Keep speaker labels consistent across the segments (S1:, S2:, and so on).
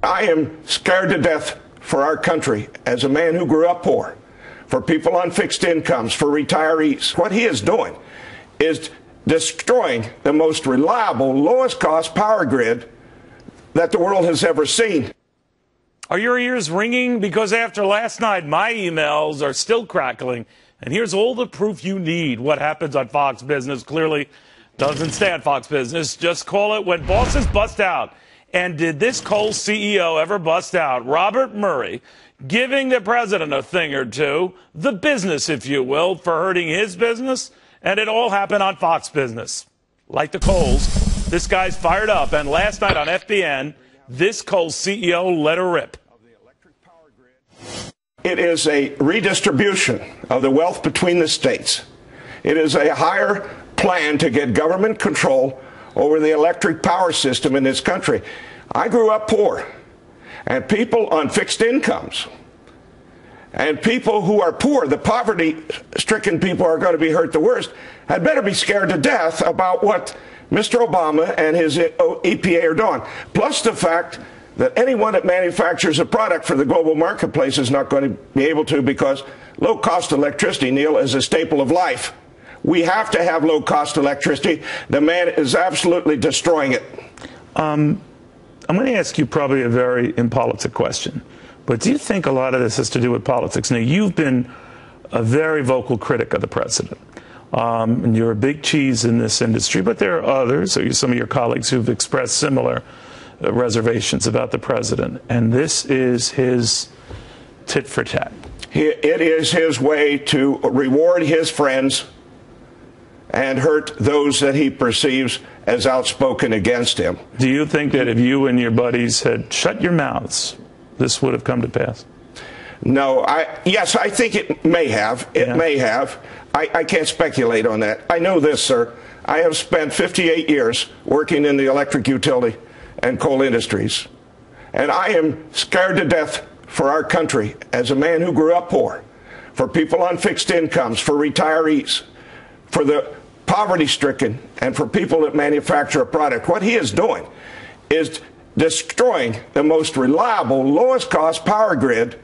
S1: I am scared to death for our country as a man who grew up poor, for people on fixed incomes, for retirees. What he is doing is destroying the most reliable, lowest cost power grid that the world has ever seen.
S2: Are your ears ringing? Because after last night, my emails are still crackling. And here's all the proof you need. What happens on Fox Business clearly doesn't stay on Fox Business. Just call it when bosses bust out. And did this coal CEO ever bust out? Robert Murray giving the president a thing or two, the business, if you will, for hurting his business. And it all happened on Fox Business. Like the coals, this guy's fired up. And last night on FBN, this coal CEO let her rip.
S1: It is a redistribution of the wealth between the states. It is a higher plan to get government control over the electric power system in this country. I grew up poor, and people on fixed incomes and people who are poor, the poverty-stricken people are going to be hurt the worst, had better be scared to death about what Mr. Obama and his EPA are doing. Plus the fact that anyone that manufactures a product for the global marketplace is not going to be able to, because low-cost electricity, Neil, is a staple of life. We have to have low-cost electricity. The man is absolutely destroying it.
S2: I'm going to ask you probably a very impolitic question, but do you think a lot of this has to do with politics? Now, you've been a very vocal critic of the president, and you're a big cheese in this industry, but there are others, or some of your colleagues who've expressed similar reservations about the president, and this is his tit for tat.
S1: It is his way to reward his friends and hurt those that he perceives as outspoken against him.
S2: Do you think that if you and your buddies had shut your mouths, this would have come to pass?
S1: No, yes, I think it may have. It may have. I can't speculate on that. I know this, sir. I have spent 58 years working in the electric utility and coal industries, and I am scared to death for our country as a man who grew up poor, for people on fixed incomes, for retirees, for the poverty-stricken, and for people that manufacture a product. What he is doing is destroying the most reliable, lowest-cost power grid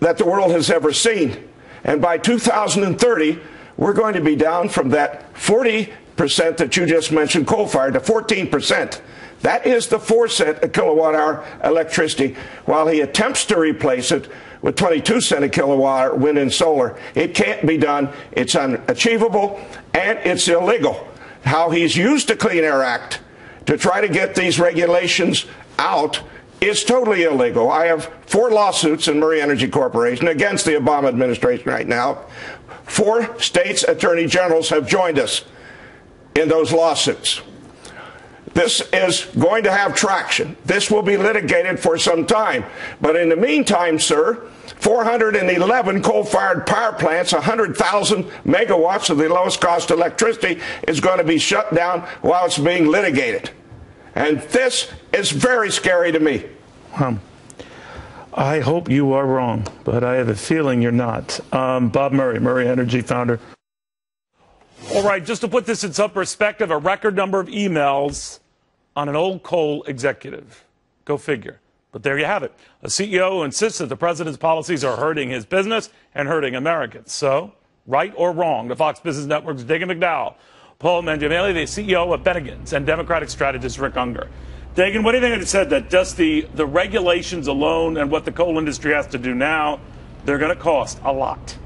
S1: that the world has ever seen. And by 2030, we're going to be down from that 40% that you just mentioned, coal-fired, to 14%. That is the 4-cent a kilowatt-hour electricity, while he attempts to replace it with 22-cent a kilowatt-hour wind and solar. It can't be done. It's unachievable, and it's illegal. How he's used the Clean Air Act to try to get these regulations out is totally illegal. I have 4 lawsuits in Murray Energy Corporation against the Obama administration right now. 4 states' attorney generals have joined us in those lawsuits. This is going to have traction. This will be litigated for some time. But in the meantime, sir, 411 coal-fired power plants, 100,000 megawatts of the lowest cost electricity is going to be shut down while it's being litigated. And this is very scary to me.
S2: I hope you are wrong, but I have a feeling you're not. Bob Murray, Murray Energy founder. All right, just to put this in some perspective, a record number of emails on an old coal executive. Go figure. But there you have it. A CEO who insists that the president's policies are hurting his business and hurting Americans. So, right or wrong, the Fox Business Network's Dagan McDowell, Paul Mangiamelli, the CEO of Bennigan's, and Democratic strategist Rick Unger. Dagan, what do you think it said that just the regulations alone and what the coal industry has to do now, they're going to cost a lot?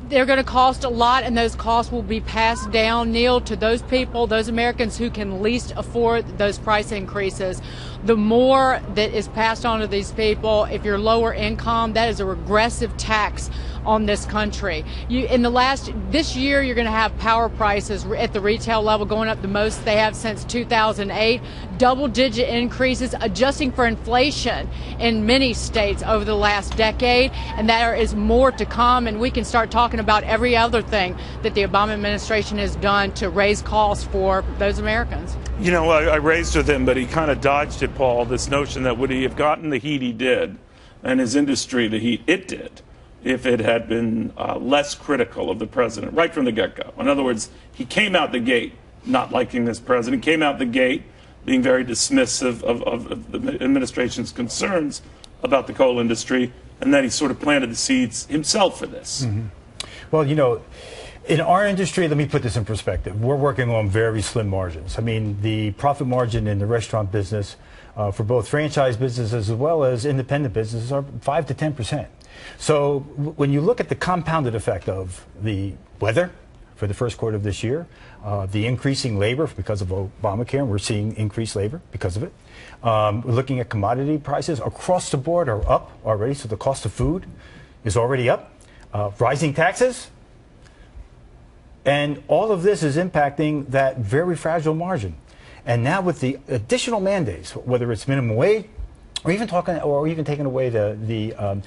S3: They're going to cost a lot, and those costs will be passed down, Neil, to those people, those Americans who can least afford those price increases. The more that is passed on to these people, if you're lower income, that is a regressive tax on this country. This year, you're going to have power prices at the retail level going up the most they have since 2008. Double-digit increases, adjusting for inflation in many states over the last decade, and there is more to come. And we can start talking about every other thing that the Obama administration has done to raise costs for those Americans.
S2: You know, I raised with him, but he kind of dodged it, Paul, this notion that would he have gotten the heat he did, and his industry the heat it did, if it had been less critical of the president right from the get-go. In other words, he came out the gate not liking this president, came out the gate being very dismissive of the administration's concerns about the coal industry, and then he sort of planted the seeds himself for this.
S4: Mm-hmm. Well, you know, in our industry, let me put this in perspective. We're working on very slim margins. I mean, the profit margin in the restaurant business for both franchise businesses as well as independent businesses are 5 to 10%. So when you look at the compounded effect of the weather for the first quarter of this year, the increasing labor because of Obamacare, and we're seeing increased labor because of it. We're looking at commodity prices across the board are up already, so the cost of food is already up. Rising taxes, and all of this is impacting that very fragile margin. And now with the additional mandates, whether it's minimum wage, or even taking away the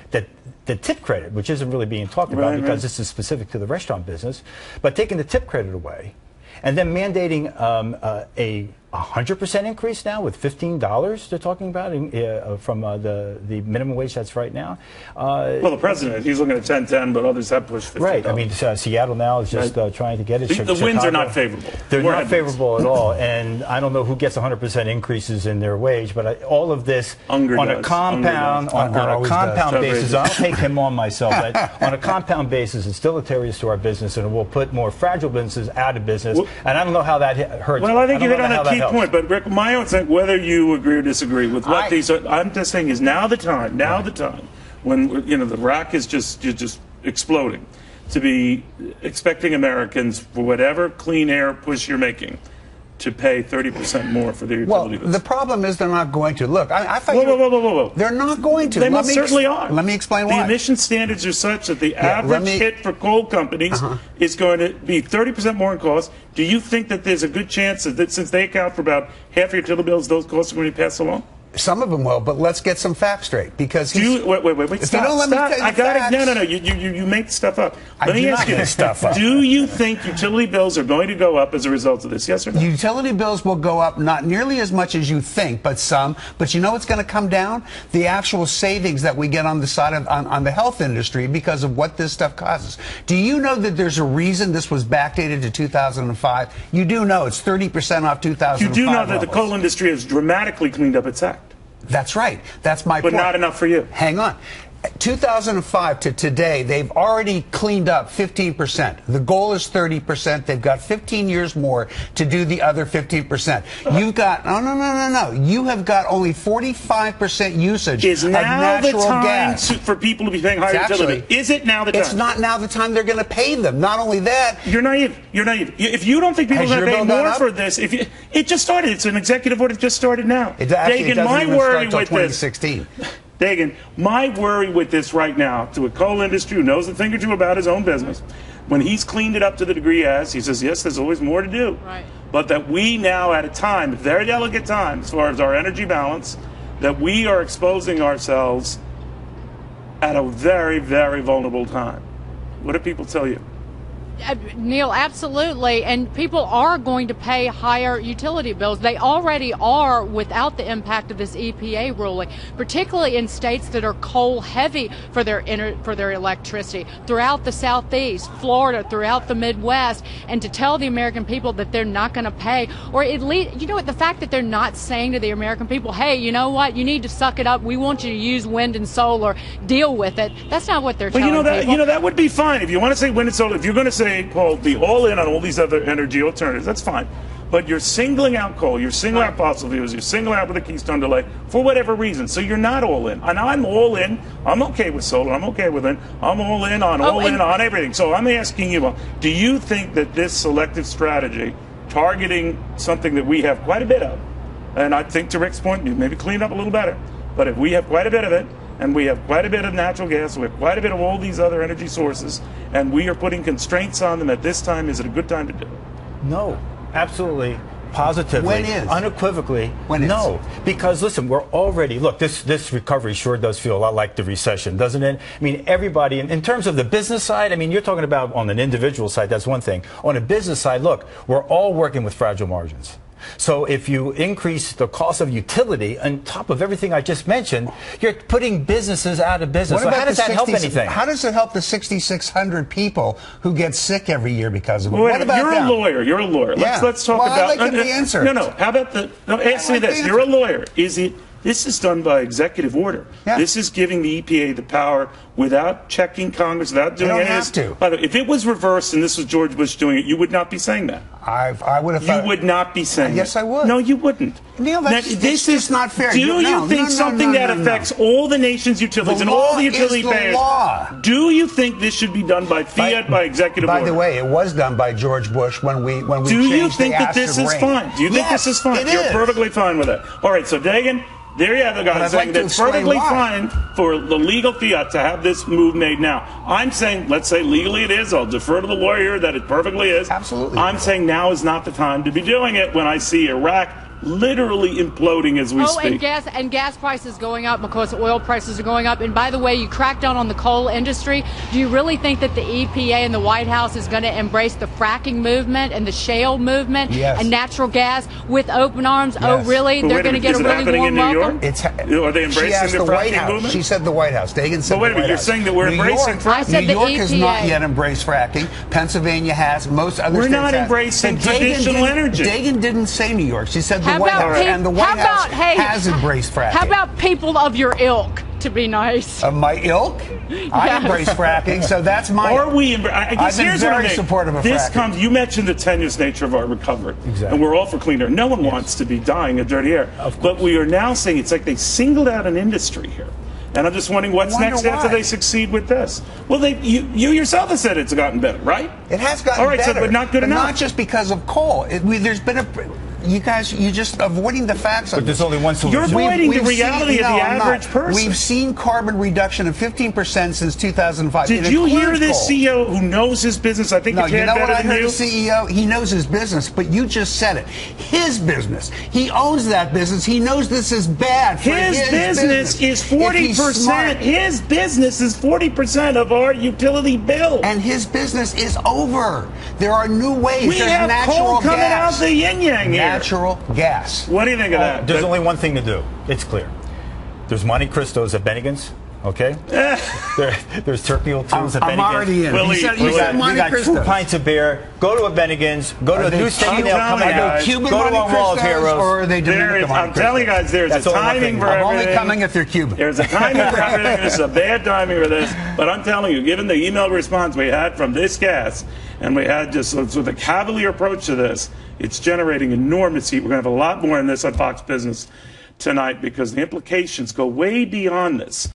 S4: tip credit, which isn't really being talked about because this is specific to the restaurant business, but taking the tip credit away, and then mandating a 100% increase now with $15 they're talking about from the minimum wage that's right now.
S2: Well, the president, he's looking at 10.10, but others have pushed $15.
S4: Right. I mean, Seattle now is just trying to get it.
S2: The winds are not favorable.
S4: They're not favorable at all. And I don't know who gets 100% increases in their wage, but all of this on a compound basis, I'll take him on myself. But on a compound basis, it's deleterious to our business, and it will put more fragile businesses out of business. And I don't know how that hurts.
S2: Well, I think you hit on a key point, but Rick, my own thing, whether you agree or disagree with what these are, I'm just saying is now the time, when, you know, the rock is just exploding, to be expecting Americans, for whatever clean air push you're making, to pay 30% more for their utility bills.
S5: The problem is they're not going to. Look, I thought
S2: whoa.
S5: They're not going to.
S2: They most certainly are.
S5: Let me explain why.
S2: The emission standards are such that the average hit for coal companies is going to be 30% more in cost. Do you think that there's a good chance that since they account for about half your utility bills, those costs are going to be passed along?
S5: Some of them will, but let's get some facts straight. Because
S2: wait, stop. I got it. No. You make stuff up. Let me ask you this. Do you think utility bills are going to go up as a result of this? Yes or no?
S5: Utility bills will go up, not nearly as much as you think, but some. But you know what's going to come down? The actual savings that we get on the side of on the health industry because of what this stuff causes. Do you know that there's a reason this was backdated to 2005? You do know it's 30% off 2005.
S2: You do know that the coal industry has dramatically cleaned up its act.
S5: That's right. That's my point.
S2: But not enough for you.
S5: Hang on. 2005 to today, they've already cleaned up 15%. The goal is 30%. They've got 15 years more to do the other 15%. You've got, no. You have got only 45% usage of natural gas.
S2: For people to be paying higher utility. Is it now the time?
S5: It's not now the time they're going to pay them. Not only that.
S2: You're naive. If you don't think people are going to pay more for this, it just started. It's an executive order that just started now.
S5: It doesn't even start until 2016.
S2: Dagan, my worry with this right now, to a coal industry who knows a thing or two about his own business, when he's cleaned it up to the degree he says, yes, there's always more to do.
S3: Right.
S2: But that we now, at a time, a very delicate time, as far as our energy balance, that we are exposing ourselves at a very, very vulnerable time. What do people tell you?
S3: Neil, absolutely. And people are going to pay higher utility bills. They already are without the impact of this EPA ruling, particularly in states that are coal heavy for their electricity, throughout the Southeast, Florida, throughout the Midwest. And to tell the American people that they're not going to pay, or at least, you know what, the fact that they're not saying to the American people, hey, you know what, you need to suck it up. We want you to use wind and solar. Deal with it. That's not what they're telling people.
S2: That would be fine. If you want to say wind and solar, if you're going to say, Paul, be all in on all these other energy alternatives, that's fine. But you're singling out coal, you're singling out fossil fuels, you're singling out with the Keystone delay for whatever reason. So you're not all in. And I'm all in. I'm okay with solar. I'm okay with it. I'm all in on everything. So I'm asking you, do you think that this selective strategy, targeting something that we have quite a bit of, and I think to Rick's point, maybe clean up a little better, but if we have quite a bit of it, and we have quite a bit of natural gas, we have quite a bit of all these other energy sources, and we are putting constraints on them at this time, is it a good time to do it?
S4: No, absolutely, positively,
S5: when is?
S4: Unequivocally,
S5: when is?
S4: No. Because listen, we're already, look, this recovery sure does feel a lot like the recession, doesn't it? I mean, everybody, in terms of the business side, I mean, you're talking about on an individual side, that's one thing. On a business side, look, we're all working with fragile margins. So if you increase the cost of utility on top of everything I just mentioned, you're putting businesses out of business. So how does that help anything?
S5: How does it help the 6,600 people who get sick every year because of it?
S2: Well,
S5: what about
S2: you're
S5: them?
S2: a lawyer. You're a lawyer.
S5: Yeah.
S2: Let's talk
S5: well,
S2: about.
S5: I'd like the answer.
S2: No. How about the? No, ask me this. You're a lawyer. Is it? This is done by executive order.
S5: Yeah.
S2: This is giving the EPA the power without checking Congress, without doing anything.
S5: Have to.
S2: By the way, if it was reversed and this was George Bush doing it, you would not be saying that.
S5: I would have thought.
S2: You would not be saying
S5: Yes,
S2: it.
S5: I would.
S2: No, you wouldn't.
S5: Neil, this is not fair.
S2: Do you think something that affects all the nation's utilities and all the utility payers? Do you think this should be done by fiat, by executive order?
S5: By the way, it was done by George Bush when we
S2: Do
S5: changed
S2: you think
S5: the
S2: that this is
S5: rate.
S2: fine? Do you think
S5: Yes,
S2: this is fine?
S5: it
S2: You're
S5: is.
S2: perfectly fine with it. All right, so Dagan, there you have the guy saying that it's perfectly fine for the legal fiat to have this move made now. I'm saying, let's say legally it is. I'll defer to the lawyer that it perfectly is.
S5: Absolutely.
S2: I'm saying now is not the time to be doing it when I see Iraq literally imploding as we speak.
S3: And gas prices going up because oil prices are going up. And by the way, you crack down on the coal industry. Do you really think that the EPA and the White House is going to embrace the fracking movement and the shale movement and natural gas with open arms?
S5: Yes.
S3: Oh, really?
S2: But
S3: They're going to get a really warm welcome?
S2: Are they embracing the fracking movement?
S5: She said the White House. Dagan said
S2: but wait a minute, you're saying that we're embracing fracking?
S3: I said
S5: New
S3: the
S5: York
S3: EPA.
S5: has not yet embraced fracking. Pennsylvania has. Most other
S2: We're
S5: states
S2: not
S5: have.
S2: embracing
S5: But Dagan
S2: traditional energy.
S5: Dagan didn't say New York. She said the
S3: How
S5: White
S3: about
S5: House. And the White House has embraced fracking.
S3: How about people of your ilk, to be nice?
S5: Of my ilk? I embrace fracking, so that's my.
S2: Are we? I guess
S5: I've been
S2: here's what I
S5: very
S2: mean.
S5: supportive of
S2: this
S5: fracking.
S2: comes. You mentioned the tenuous nature of our recovery, and we're all for clean air. No one wants to be dying of dirty air, but we are now saying it's like they singled out an industry here. And I'm just wondering what's next after they succeed with this. Well, you yourself have said it's gotten better, right?
S5: It has gotten
S2: all right,
S5: better.
S2: So, but not good enough.
S5: Not just because of coal. There's been a. You guys, you're just avoiding the facts.
S4: But there's only one solution.
S2: You're avoiding the reality of the average person.
S5: We've seen carbon reduction of 15% since 2005.
S2: Did you hear this CEO who knows his business? I think
S5: No,
S2: it's
S5: you know
S2: better
S5: what I
S2: than
S5: heard
S2: you.
S5: the CEO? He knows his business, but you just said it. His business. He owns that business. He knows this is bad for his
S2: business is 40%. His business is 40% of our utility bill.
S5: And his business is over. There are new ways.
S2: We
S5: There's
S2: have
S5: natural
S2: coal coming
S5: gas.
S2: out the yin-yang here.
S5: Natural gas.
S2: What do you think of that?
S4: There's only one thing to do. It's clear. There's Monte Cristos at Bennigan's. Okay? There's turkey o'tools at Bennigan's.
S5: I'm already in.
S2: Willie,
S5: You said
S4: We
S5: Monte
S4: got 2
S5: Cristos.
S4: pints of beer. Go to a Bennigan's. Go to a new steak nail coming out.
S5: Cuban
S4: Go to
S5: Monte
S4: a Wall of
S5: Cristos,
S4: Heroes.
S5: or are they Dominican Monte
S2: I'm telling you
S5: Cristos?
S2: guys, there's
S4: That's
S2: a
S4: only one
S2: timing
S4: thing.
S2: for
S5: I'm
S2: everything.
S5: only coming if they're Cuban.
S2: There's a timing for everything. This is a bad timing for this. But I'm telling you, given the email response we had from this gas, and we had just with a cavalier approach to this, it's generating enormous heat. We're going to have a lot more on this on Fox Business tonight because the implications go way beyond this.